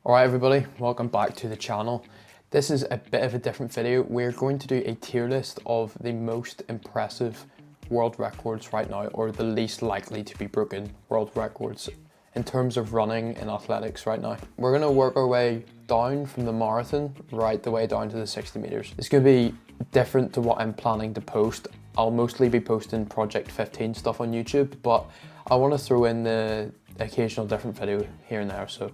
Alright everybody, welcome back to the channel. This is a bit of a different video. We're going to do a tier list of the most impressive world records right now, or the least likely to be broken world records in terms of running and athletics right now. We're going to work our way down from the marathon right the way down to the 60 meters. It's going to be different to what I'm planning to post. I'll mostly be posting Project 15 stuff on YouTube, but I want to throw in the occasional different video here and there. So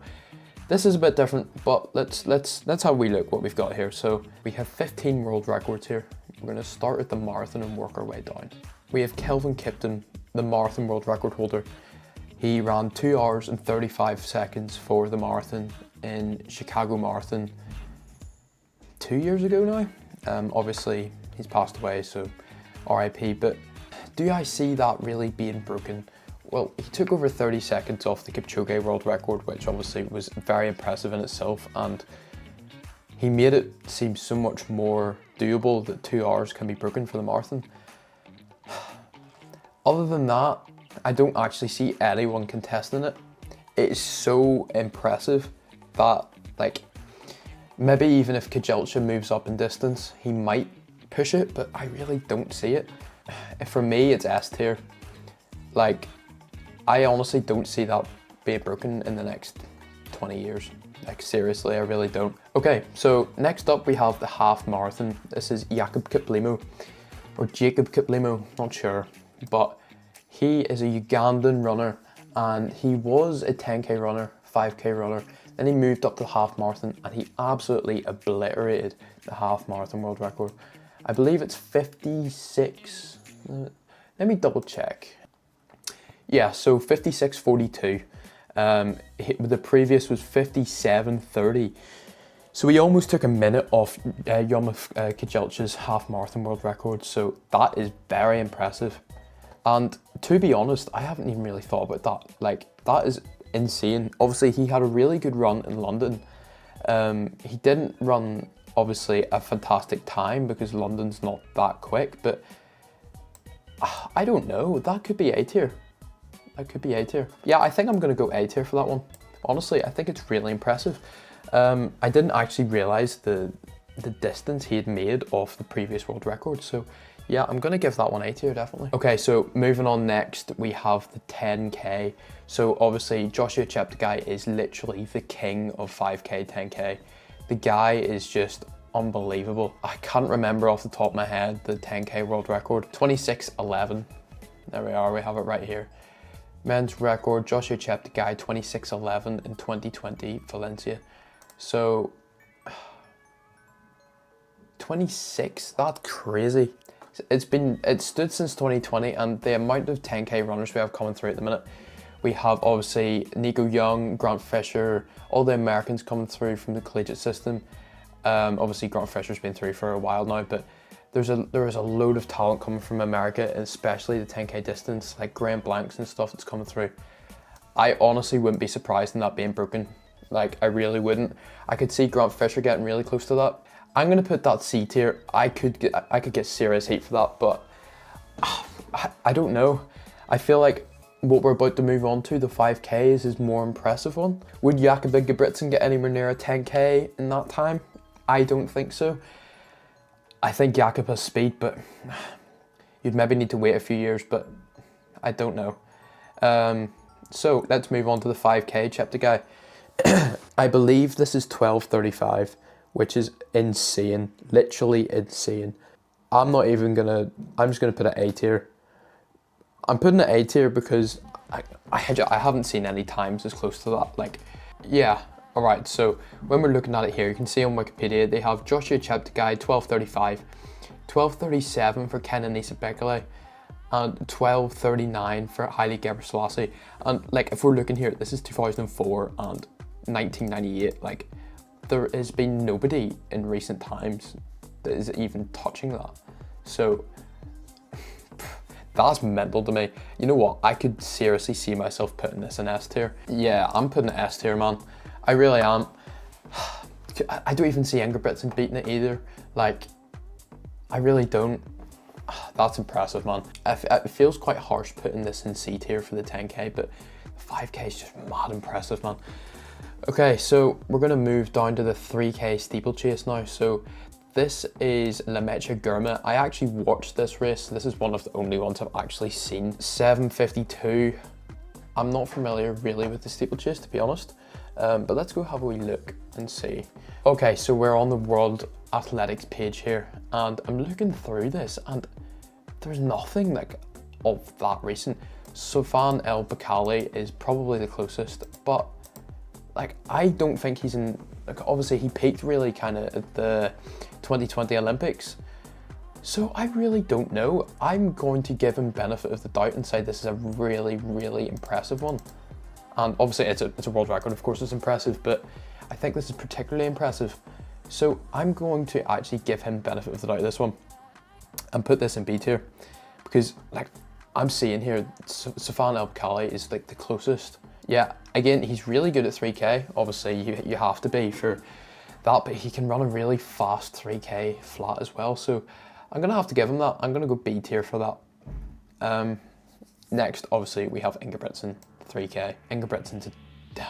this is a bit different, but let's have we look what we've got here. So we have 15 world records here. We're going to start at the marathon and work our way down. We have Kelvin Kipton, the marathon world record holder. He ran 2 hours and 35 seconds for the marathon in Chicago Marathon 2 years ago now. Obviously he's passed away, so RIP, but do I see that really being broken? Well, he took over 30 seconds off the Kipchoge world record, which obviously was very impressive in itself, and he made it seem so much more doable that 2 hours can be broken for the marathon. Other than that, I don't actually see anyone contesting it. It is so impressive that, like, maybe even if Kjelcha moves up in distance, he might push it, but I really don't see it. For me, it's S tier. Like, I honestly don't see that being broken in the next 20 years. Like, seriously, I really don't. Okay, so next up we have the half marathon. This is Jakob Kiplimo, or Jacob Kiplimo, not sure, but he is a Ugandan runner, and he was a 10k runner, 5k runner, then he moved up to the half marathon and he absolutely obliterated the half marathon world record. I believe it's 56, let me double check. Yeah, so 56:42. The previous was 57:30. So he almost took a minute off Yomif Kjelcha's half marathon world record. So that is very impressive. And to be honest, I haven't even really thought about that. Like, that is insane. Obviously, he had a really good run in London. He didn't run, obviously, a fantastic time because London's not that quick, but I don't know. That could be A tier. That could be A tier. Yeah, I think I'm going to go A tier for that one. Honestly, I think it's really impressive. I didn't actually realise the distance he had made off the previous world record, so yeah, I'm going to give that one A tier, definitely. Okay, so moving on next, we have the 10k. So obviously, Joshua Cheptegei is literally the king of 5k, 10k. The guy is just unbelievable. I can't remember off the top of my head the 10k world record. 26:11. There we are, we have it right here. Men's record, Joshua Cheptegei, 26:11 in 2020 Valencia. So 26, that's crazy. It stood since 2020, and the amount of 10k runners we have coming through at the minute. We have obviously Nico Young, Grant Fisher, all the Americans coming through from the collegiate system. Obviously Grant Fisher's been through for a while now, but there is a load of talent coming from America, and especially the 10k distance, like Graham Blanks and stuff that's coming through. I honestly wouldn't be surprised in that being broken. Like, I really wouldn't. I could see Grant Fisher getting really close to that. I'm gonna put that C tier. I could get serious hate for that, but I don't know. I feel like what we're about to move on to, the 5Ks, is more impressive one. Would Jakob Ingebrigtsen get anywhere near a 10k in that time? I don't think so. I think Jakob has speed, but you'd maybe need to wait a few years, but I don't know. So let's move on to the 5k Cheptegei. I believe this is 12:35, which is insane, literally insane. I'm just gonna put it A tier. I'm putting it A tier because I haven't seen any times as close to that. Like, yeah. All right, so when we're looking at it here, you can see on Wikipedia, they have Joshua Cheptegei, 12:35, 12:37 for Kenenisa Bekele, and 12:39 for Haile Gebrselassie. And like, if we're looking here, this is 2004 and 1998. Like, there has been nobody in recent times that is even touching that. So that's mental to me. You know what? I could seriously see myself putting this in S tier. Yeah, I'm putting it S tier, man. I really am. I don't even see Ingebrigtsen beating it either. Like, I really don't. That's impressive, man. It feels quite harsh putting this in C tier for the 10k, but 5k is just mad impressive, man. Okay, so we're gonna move down to the 3K steeplechase now. So this is La Mecha Gourmet. I actually watched this race. This is one of the only ones I've actually seen. 7:52. I'm not familiar really with the steeplechase, to be honest. But let's go have a wee look and see. Okay, so we're on the World Athletics page here, and I'm looking through this, and there's nothing like of that recent. Sofan El Bakali is probably the closest, but like I don't think he's in. Like obviously he peaked really kind of at the 2020 Olympics, so I really don't know. I'm going to give him benefit of the doubt and say this is a really, really impressive one. And obviously it's a world record, of course it's impressive, but I think this is particularly impressive. So I'm going to actually give him benefit of the doubt this one and put this in B tier, because like I'm seeing here, Sofan El Bakali is like the closest. Yeah, again, he's really good at 3K. Obviously you have to be for that, but he can run a really fast 3K flat as well. So I'm gonna have to give him that. I'm gonna go B tier for that. Next, obviously we have Ingebrigtsen, 3K. Ingebrigtsen's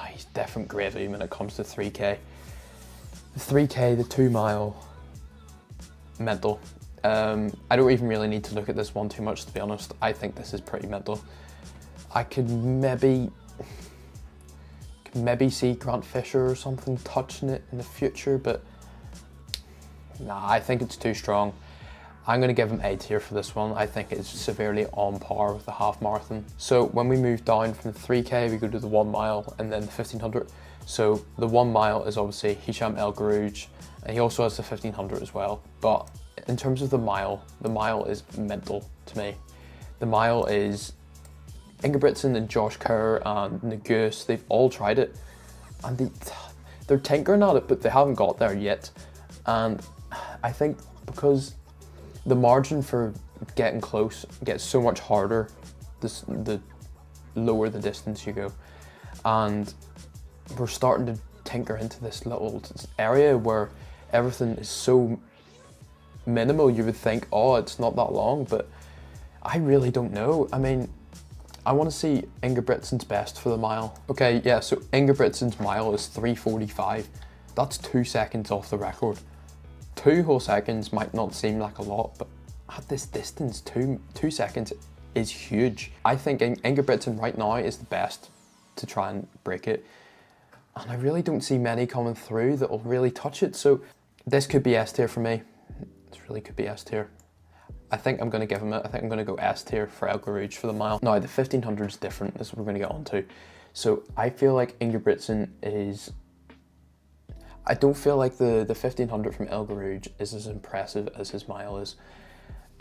he's different gravy when it comes to 3K. The 3K, the 2 mile, mental. I don't even really need to look at this one too much, to be honest. I think this is pretty mental. I could maybe see Grant Fisher or something touching it in the future, but nah, I think it's too strong. I'm gonna give him A tier for this one. I think it's severely on par with the half marathon. So when we move down from the 3K, we go to the 1 mile and then the 1500. So the 1 mile is obviously Hicham El Guerrouj, and he also has the 1500 as well. But in terms of the mile is mental to me. The mile is Ingebrigtsen and Josh Kerr and Negus, they've all tried it, and they're tinkering at it, but they haven't got there yet. And I think because the margin for getting close gets so much harder the lower the distance you go, and we're starting to tinker into this little area where everything is so minimal. You would think, oh, it's not that long, but I really don't know. I mean, I want to see Ingebrigtsen's best for the mile. Okay, yeah, so Ingebrigtsen's mile is 3:45. That's 2 seconds off the record. 2 whole seconds might not seem like a lot, but at this distance, two seconds is huge. I think Ingebrigtsen right now is the best to try and break it, and I really don't see many coming through that will really touch it. So this could be S tier for me. This really could be S tier. I think I'm going to give him it. I think I'm going to go S tier for El Guerrouj for the mile. Now the 1500 is different. This is what we're going to get onto. So I feel like Ingebrigtsen is. I don't feel like the 1500 from El Guerrouj is as impressive as his mile is.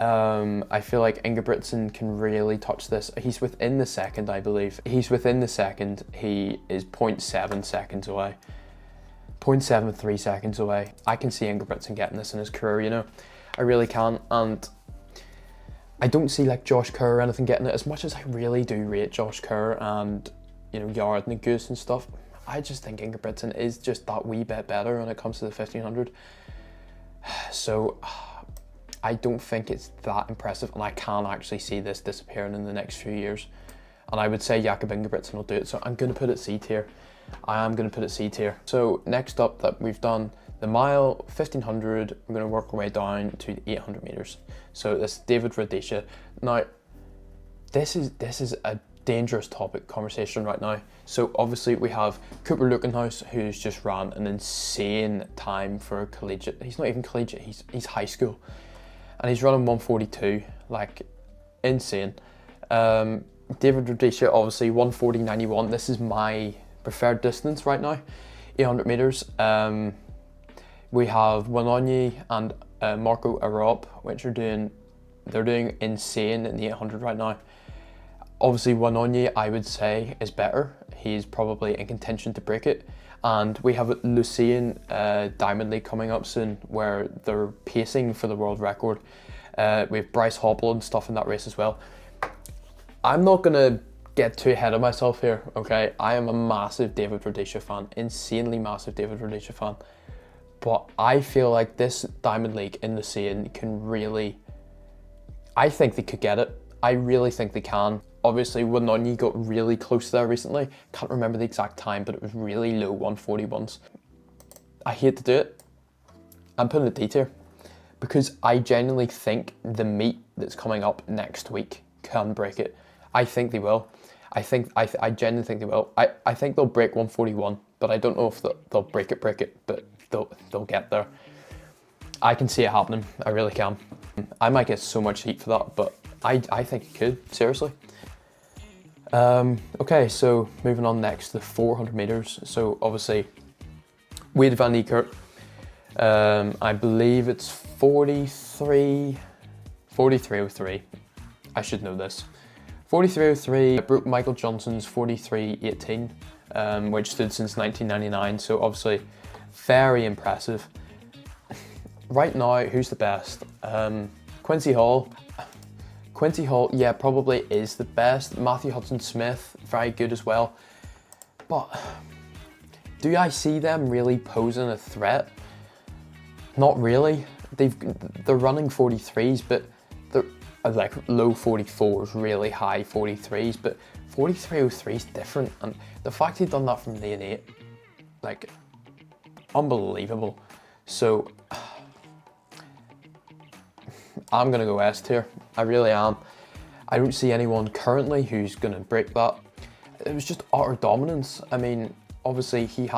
I feel like Ingebrigtsen can really touch this. He's within the second, I believe. He's within the second. He is 0.7 seconds away. 0.73 seconds away. I can see Ingebrigtsen getting this in his career, you know. I really can. And I don't see like Josh Kerr or anything getting it, as much as I really do rate Josh Kerr and, you know, Yard and Goose and stuff. I just think Ingebrigtsen is just that wee bit better when it comes to the 1500. So I don't think it's that impressive, and I can actually see this disappearing in the next few years. And I would say Jakob Ingebrigtsen will do it, so I'm going to put it C tier. I am going to put it C tier. So next up, that we've done the mile, 1500, we're going to work our way down to the 800 meters. So this is David Rudisha. Now, this is a dangerous topic conversation right now. So obviously we have Cooper Lukenhaus, who's just ran an insane time for collegiate. He's not even collegiate, he's high school, and he's running 142, like insane. David Rudisha, obviously 140.91. This is my preferred distance right now, 800 meters. We have Wanonyi and Marco Arop, which they're doing insane in the 800 right now. Obviously Wanonyi, I would say, is better. He's probably in contention to break it. And we have Lucien Diamond League coming up soon, where they're pacing for the world record. We have Bryce Hopple and stuff in that race as well. I'm not gonna get too ahead of myself here, okay? I am a massive David Rudisha fan, insanely massive David Rudisha fan. But I feel like this Diamond League in Lucien can really, I think they could get it. I really think they can. Obviously, Wanyonyi got really close there recently. Can't remember the exact time, but it was really low 141s. I hate to do it. I'm putting a D tier because I genuinely think the meet that's coming up next week can break it. I think they will. I genuinely think they will. I think they'll break 141, but I don't know if they'll break it, but they'll get there. I can see it happening. I really can. I might get so much heat for that, but I think it could, seriously. Okay, so moving on next to the 400 meters. So obviously, Wade van Niekerk, I believe it's 43.03. I should know this. 43.03 broke Michael Johnson's 43.18, which stood since 1999. So obviously, very impressive. Right now, who's the best? Quincy Hall. Quincy Hall, yeah, probably is the best. Matthew Hudson-Smith, very good as well. But do I see them really posing a threat? Not really. They're running 43s, but they're like low 44s, really high 43s. But 43.03 is different, and the fact he'd done that from lane 8, like, unbelievable. So I'm gonna go S tier. I really am. I don't see anyone currently who's gonna break that. It was just utter dominance. I mean, obviously he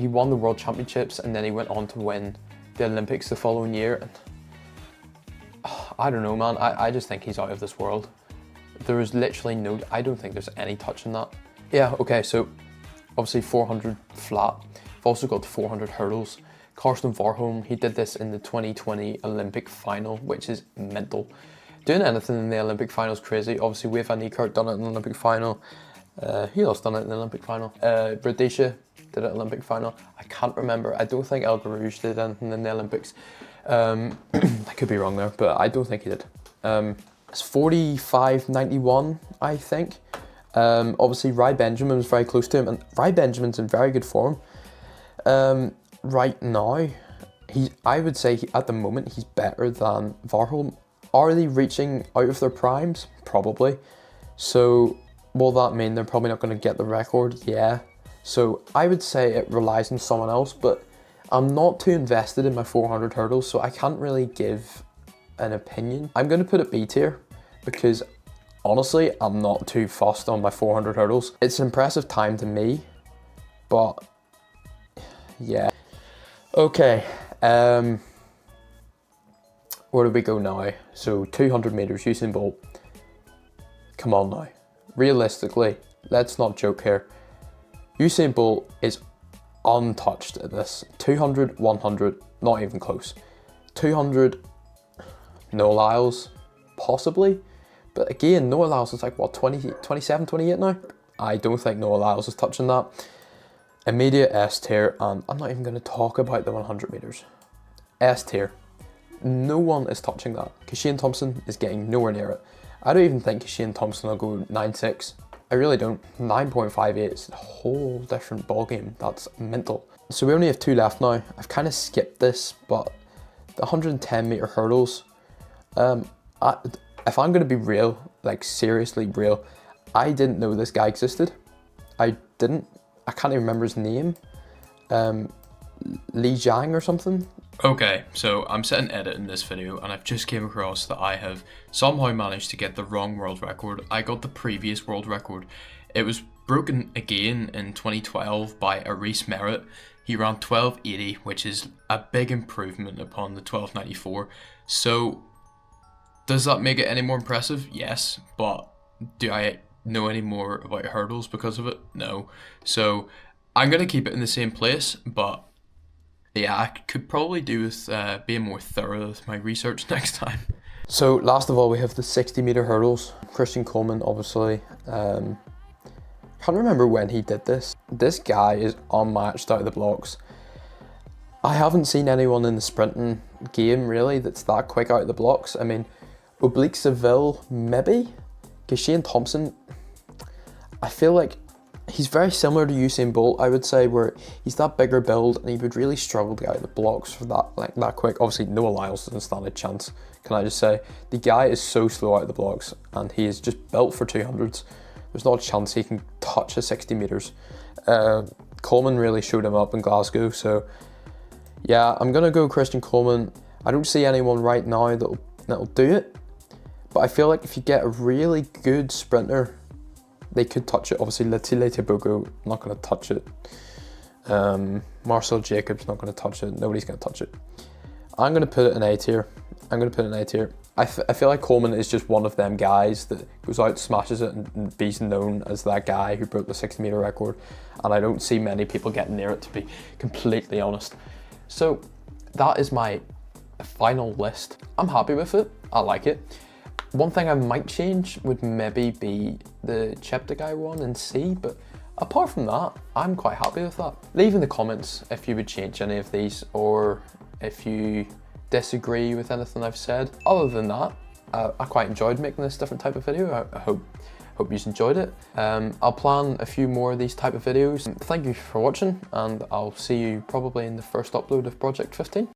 won the World Championships and then he went on to win the Olympics the following year. And I don't know, man. I just think he's out of this world. There is literally I don't think there's any touch in that. Yeah, okay, so obviously 400 flat. I've also got 400 hurdles. Karsten Warholm, he did this in the 2020 Olympic final, which is mental. Doing anything in the Olympic final is crazy. Obviously, Wade van Niekerk done it in the Olympic final. Who else done it in the Olympic final? Rhodesia did it in the Olympic final. I can't remember. I don't think El Garouge did anything in the Olympics. I could be wrong there, but I don't think he did. It's 45.91, I think. Obviously, Rai Benjamin was very close to him, and Rai Benjamin's in very good form. Right now, I would say at the moment he's better than Warholm. Are they reaching out of their primes? Probably. So will that mean they're probably not going to get the record? Yeah. So I would say it relies on someone else, but I'm not too invested in my 400 hurdles, so I can't really give an opinion. I'm going to put it B tier because honestly, I'm not too fussed on my 400 hurdles. It's an impressive time to me, but yeah. Okay, where do we go now? So 200 meters, Usain Bolt. Come on now. Realistically, let's not joke here. Usain Bolt is untouched at this. 200, 100, not even close. 200, Noah Lyles, possibly. But again, Noah Lyles is like, what, 27, 28 now? I don't think Noah Lyles is touching that. Immediate S tier, and I'm not even going to talk about the 100 meters. S tier. No one is touching that. Shane Thompson is getting nowhere near it. I don't even think Shane Thompson will go 9.6. I really don't. 9.58 is a whole different ballgame. That's mental. So we only have 2 left now. I've kind of skipped this, but the 110 meter hurdles, if I'm going to be real, like seriously real, I didn't know this guy existed. I didn't. I can't even remember his name. Li Jiang or something. Okay, so I'm setting edit in this video and I've just came across that I have somehow managed to get the wrong world record. I got the previous world record. It was broken again in 2012 by Aris Merritt. He ran 12.80, which is a big improvement upon the 12.94. So does that make it any more impressive? Yes, but do I know any more about hurdles because of it? No. So I'm going to keep it in the same place, but yeah, I could probably do with being more thorough with my research next time. So last of all, we have the 60 meter hurdles. Christian Coleman, obviously. Can't remember when he did this. This guy is unmatched out of the blocks. I haven't seen anyone in the sprinting game really that's that quick out of the blocks. I mean, Oblique Seville, maybe? Because Shane Thompson, I feel like He's very similar to Usain Bolt, I would say, where he's that bigger build and he would really struggle to get out the blocks for that quick. Obviously, Noah Lyles doesn't stand a chance, can I just say. The guy is so slow out of the blocks and he is just built for 200s. There's not a chance he can touch a 60 metres. Coleman really showed him up in Glasgow, so yeah, I'm going to go Christian Coleman. I don't see anyone right now that'll do it, but I feel like if you get a really good sprinter, they could touch it. Obviously, Letile Tebogo, not going to touch it. Marcel Jacobs, not going to touch it. Nobody's going to touch it. I'm going to put it in A tier. I feel like Coleman is just one of them guys that goes out, smashes it, and be known as that guy who broke the 60 metre record. And I don't see many people getting near it, to be completely honest. So that is my final list. I'm happy with it. I like it. One thing I might change would maybe be the Cheptegei one in C, but apart from that, I'm quite happy with that. Leave in the comments if you would change any of these or if you disagree with anything I've said. Other than that, I quite enjoyed making this different type of video. I hope you enjoyed it. I'll plan a few more of these type of videos. Thank you for watching, and I'll see you probably in the first upload of Project 15.